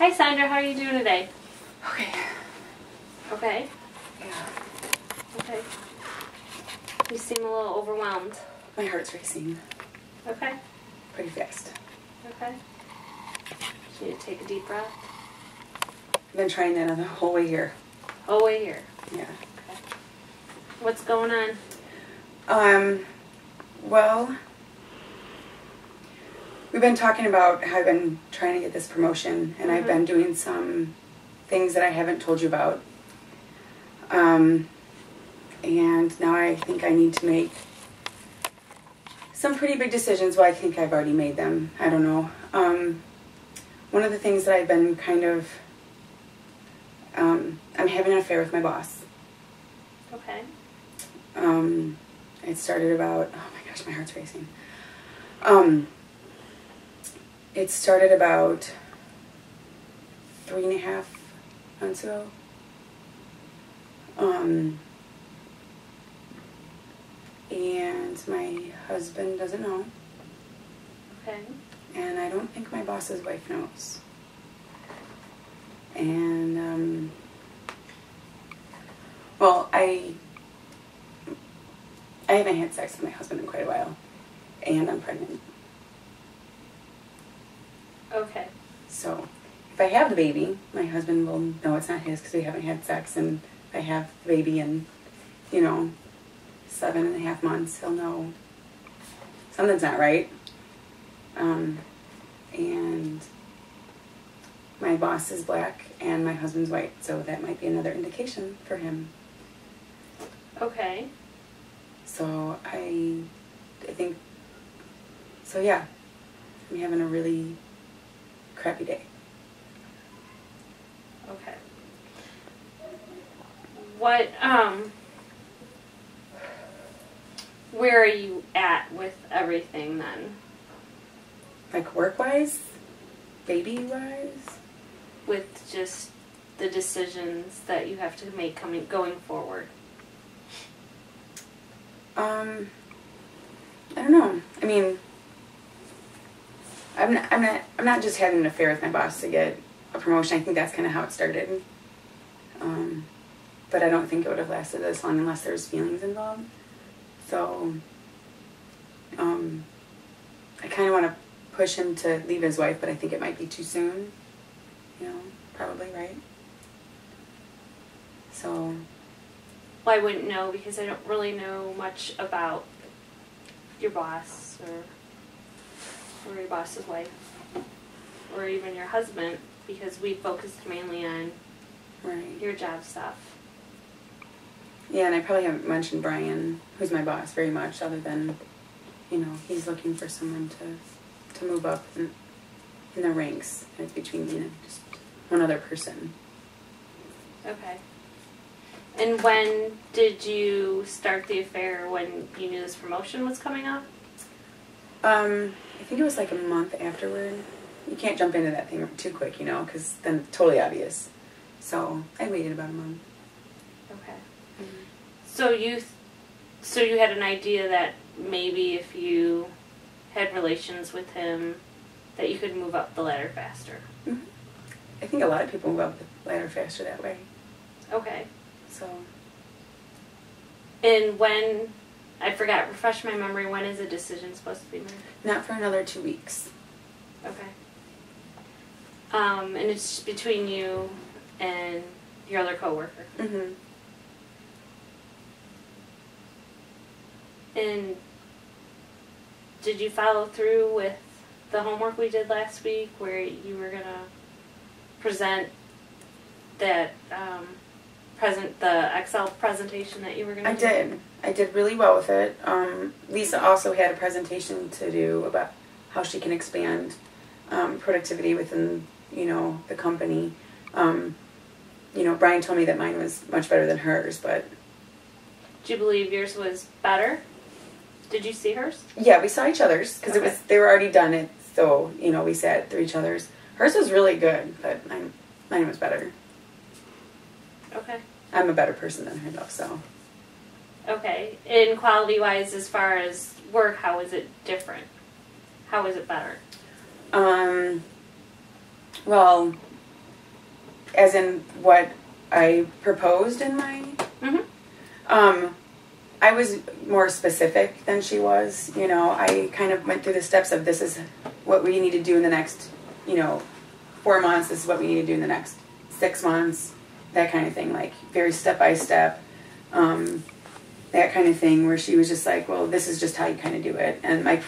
Hi Sandra, how are you doing today? Okay. Okay. Yeah. Okay. You seem a little overwhelmed. My heart's racing Okay. pretty fast. Okay. You need to take a deep breath. I've been trying that the whole way here. Oh, wait here. Yeah. Okay. What's going on? Well, we've been talking about how I've been trying to get this promotion, and I've been doing some things that I haven't told you about. And now I think I need to make some pretty big decisions. Well, I think I've already made them. I don't know. One of the things that I've been kind of, I'm having an affair with my boss. Okay. It started about, oh my gosh, my heart's racing. It started about 3.5 months ago. And my husband doesn't know. Okay. And I don't think my boss's wife knows. And, well, I haven't had sex with my husband in quite a while. And I'm pregnant. Okay. So, if I have the baby, my husband will know it's not his because we haven't had sex. And if I have the baby in, 7.5 months, he'll know something's not right. And my boss is black and my husband's white, so that might be another indication for him. Okay. So I think, so yeah, I'm having a really crappy day. Okay. What, where are you at with everything then? Like work-wise? Baby-wise? With just the decisions that you have to make going forward? I don't know. I mean, I'm not just having an affair with my boss to get a promotion. I think that's kind of how it started. But I don't think it would have lasted this long unless there was feelings involved. So, I kind of want to push him to leave his wife, but I think it might be too soon. Probably, right? So. Well, I wouldn't know because I don't really know much about your boss or your boss's wife or even your husband because we focused mainly on your job stuff. Yeah, and I probably haven't mentioned Brian, who's my boss, very much other than, he's looking for someone to move up in the ranks between me and just one other person. Okay. And when did you start the affair? When you knew this promotion was coming up? I think it was like a month afterward. You can't jump into that thing too quick, because then it's totally obvious. So I waited about a month. Okay. Mm-hmm. So you had an idea that maybe if you had relations with him, that you could move up the ladder faster. Mm-hmm. I think a lot of people move up the ladder faster that way. Okay. So. And when, I forgot, refresh my memory, when is a decision supposed to be made? Not for another 2 weeks. Okay. And it's between you and your other coworker. Mm-hmm. And did you follow through with the homework we did last week where you were going to present that the Excel presentation that you were going to do? I did really well with it. Lisa also had a presentation to do about how she can expand productivity within, the company. Brian told me that mine was much better than hers, but... Do you believe yours was better? Did you see hers? Yeah, we saw each other's, because they were already done it, so, we sat through each other's. Hers was really good, but mine was better. Okay. I'm a better person than her, though, so... Okay. And quality-wise, as far as work, how is it different? How is it better? Well, as in what I proposed in my, I was more specific than she was. You know, I kind of went through the steps of this is what we need to do in the next, 4 months. This is what we need to do in the next 6 months. That kind of thing, like very step by step. That kind of thing where she was just like, well, this is just how you kind of do it. And my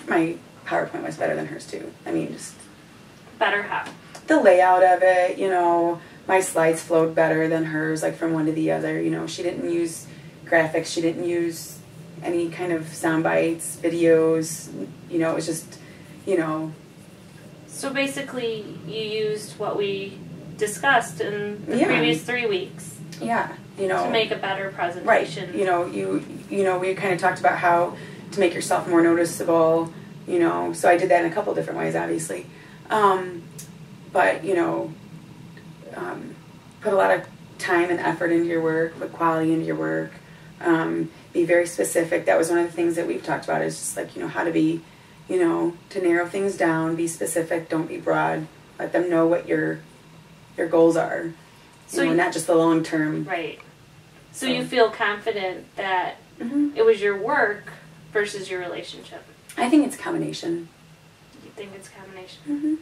PowerPoint was better than hers too. I mean, just better how? The layout of it, my slides flowed better than hers, like from one to the other. She didn't use graphics. She didn't use any kind of sound bites, videos. It was just, So basically, you used what we discussed in the previous 3 weeks. Yeah, to make a better presentation. Right. We kind of talked about how to make yourself more noticeable. So I did that in a couple different ways, obviously. But put a lot of time and effort into your work, put quality into your work. Be very specific. That was one of the things that we've talked about is just like, how to be, to narrow things down, be specific, don't be broad. Let them know what your goals are. So not just the long term. Right. So you feel confident that it was your work versus your relationship? I think it's a combination. You think it's a combination? Mm-hmm.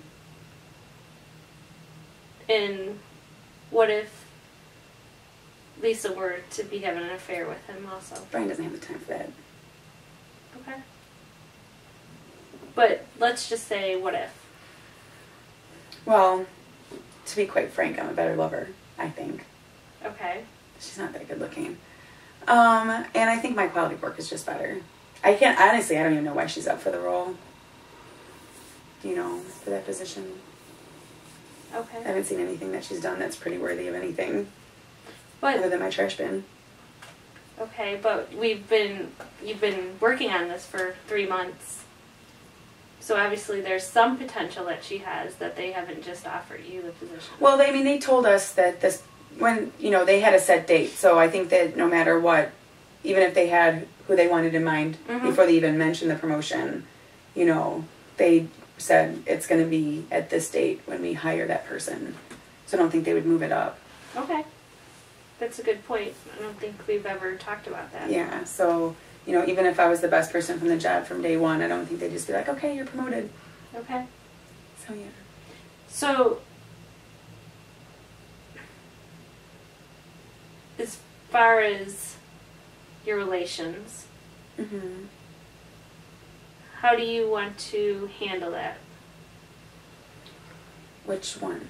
And what if Lisa were to be having an affair with him also? Brian doesn't have the time for that. Okay. But let's just say, what if? Well, to be quite frank, I'm a better lover, I think. Okay. She's not that good looking. And I think my quality of work is just better. I don't even know why she's up for the role. For that position. Okay. I haven't seen anything that she's done that's pretty worthy of anything. But, other than my trash bin. Okay, but you've been working on this for 3 months. So obviously there's some potential that she has that they haven't just offered you the position. Well, they told us that this, when, they had a set date. So I think that no matter what, even if they had who they wanted in mind before they even mentioned the promotion, they said it's going to be at this date when we hire that person. So I don't think they would move it up. Okay. That's a good point. I don't think we've ever talked about that. Yeah, so, even if I was the best person from the job from day one, I don't think they'd just be like, okay, you're promoted. Okay. So, yeah. So, as far as your relations, how do you want to handle that? Which one?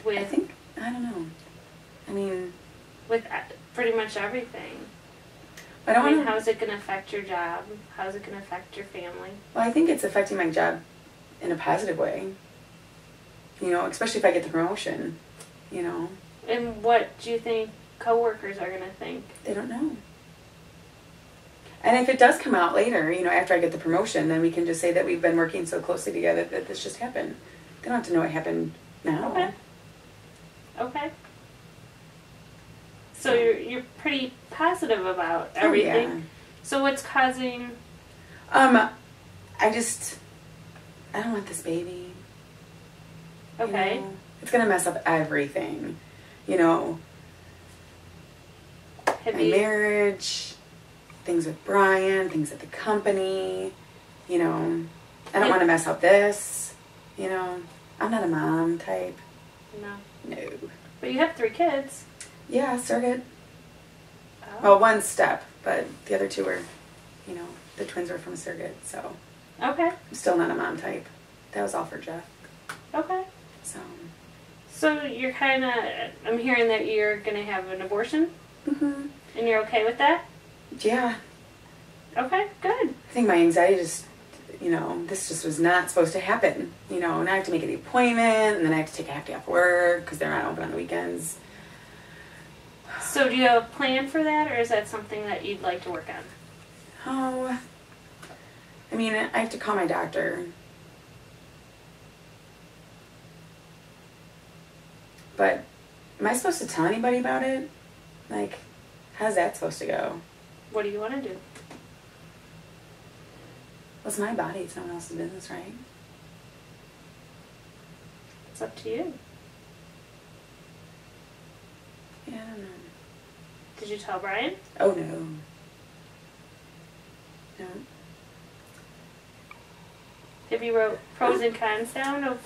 With, I don't know. I mean... With pretty much everything. How's it going to affect your job? How's it going to affect your family? Well, I think it's affecting my job in a positive way. Especially if I get the promotion, And what do you think coworkers are going to think? They don't know. And if it does come out later, after I get the promotion, then we can just say that we've been working so closely together that this just happened. They don't have to know it happened now. Okay. So you're pretty positive about everything. Yeah. So what's causing? I don't want this baby. Okay. It's gonna mess up everything. My marriage, things with Brian, things at the company. I don't want to mess up this. I'm not a mom type. No. But you have 3 kids. Yeah, surrogate. Oh. Well, one step, but the other 2 were, the twins were from a surrogate, so. Okay. I'm still not a mom type. That was all for Jeff. Okay. So you're kind of, I'm hearing that you're going to have an abortion? Mm-hmm. And you're okay with that? Yeah. Okay, good. I think my anxiety just, this just was not supposed to happen. And I have to make an appointment, and then I have to take a half day off work because they're not open on the weekends. So do you have a plan for that, or is that something that you'd like to work on? Oh, I have to call my doctor. But am I supposed to tell anybody about it? Like, how's that supposed to go? What do you want to do? Well, it's my body. It's no one else's business, right? It's up to you. Yeah, I don't know. Did you tell Brian? Oh, no. No. Have you wrote pros and cons down of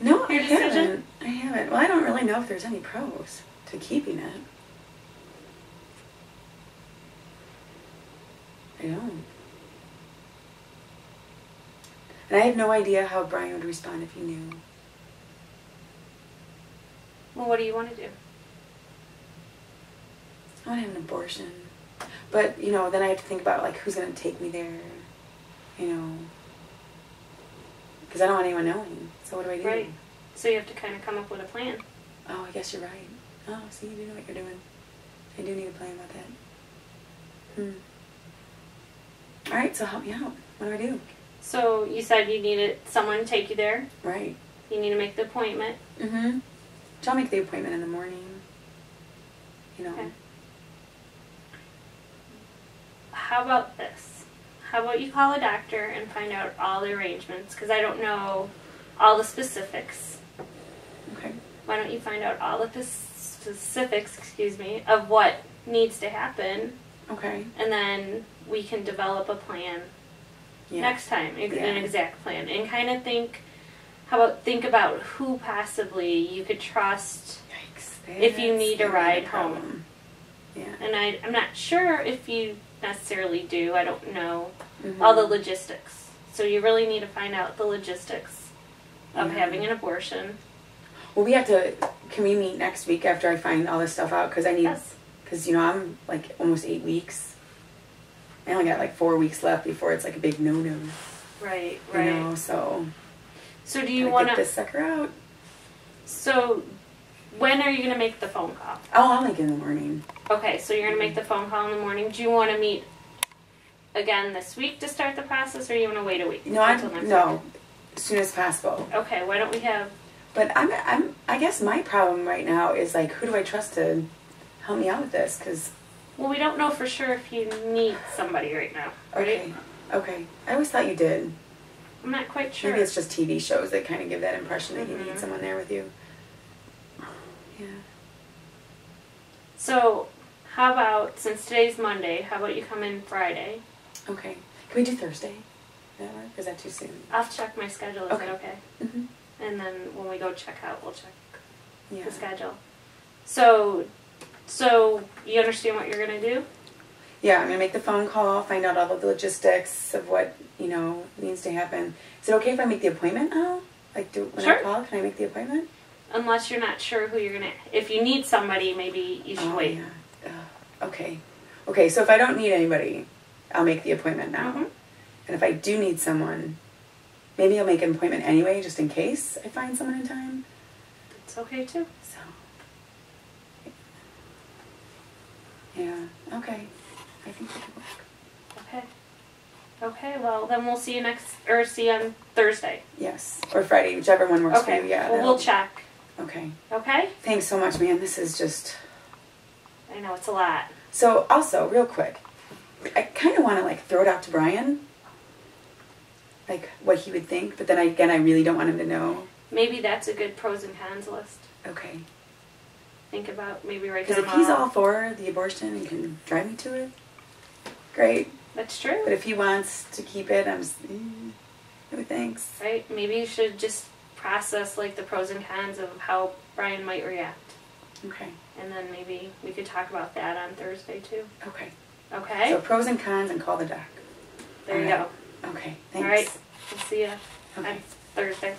No, your decision? I haven't. Well, I don't really know if there's any pros to keeping it. I don't. And I have no idea how Brian would respond if he knew. Well, what do you want to do? I want to have an abortion. But, you know, then I have to think about, like, who's going to take me there, you know. Because I don't want anyone knowing. So what do I do? Right. So you have to kind of come up with a plan. Oh, I guess you're right. Oh, see, you do know what you're doing. I do need a plan about that. All right, so help me out. What do I do? So you said you needed someone to take you there. Right. You need to make the appointment. Mm-hmm. So I'll make the appointment in the morning. You know. Okay. How about this? How about you call a doctor and find out all the arrangements? Because I don't know all the specifics. Okay. Why don't you find out all of the specifics, of what needs to happen, Okay. and then we can develop a plan next time, an exact plan, and kind of think about who possibly you could trust. Yikes. If you need a ride problem. home. Yeah. And I'm not sure if you necessarily do. I don't know all the logistics. So you really need to find out the logistics of having an abortion. Well, can we meet next week after I find all this stuff out? Because because, you know, I'm like almost 8 weeks. I only got like 4 weeks left before it's like a big no-no. Right. You know, so do you want to get this sucker out? So when are you going to make the phone call? Oh, I'll make it in the morning. Okay, so you're going to make the phone call in the morning. Do you want to meet again this week to start the process, or you want to wait a week? No, until next week? as soon as possible. Okay, why don't we have... But I guess my problem right now is, like, who do I trust to help me out with this? Because... Well, we don't know for sure if you need somebody right now, right? Okay. I always thought you did. I'm not quite sure. Maybe it's just TV shows that kind of give that impression that you need someone there with you. Yeah. So, how about, since today's Monday, how about you come in Friday? Okay. Can we do Thursday? Does that work? Is that too soon? I'll check my schedule. Is that okay? Mm-hmm. And then when we go check out, we'll check Yeah. the schedule. So you understand what you're going to do? Yeah, I'm going to make the phone call, find out all of the logistics of what, you know, needs to happen. Is it okay if I make the appointment now? Like, when I call, can I make the appointment? Unless you're not sure who you're going to... If you need somebody, maybe you should wait. Yeah. Okay. Okay, so if I don't need anybody, I'll make the appointment now. Mm-hmm. And if I do need someone, maybe I'll make an appointment anyway, just in case I find someone in time. It's okay, too. So... Yeah, okay. I think that could work. Okay, well, then we'll see you on Thursday. Yes, or Friday, whichever one works for you, yeah. Well, we'll check. Okay. Okay? Thanks so much, man. This is just... I know, it's a lot. So, also, real quick, I kind of want to, like, throw it out to Brian, like, what he would think, but then, I really don't want him to know. Maybe that's a good pros and cons list. Okay. Think about, maybe write Because down if he's all for the abortion and can drive me to it, great. That's true. But if he wants to keep it, I'm just, no thanks. Right? Maybe you should just process, like, the pros and cons of how Brian might react. Okay. And then maybe we could talk about that on Thursday, too. Okay. Okay? So pros and cons and call the doc. There you go. Okay, thanks. All right. We'll see you Okay. on Thursday.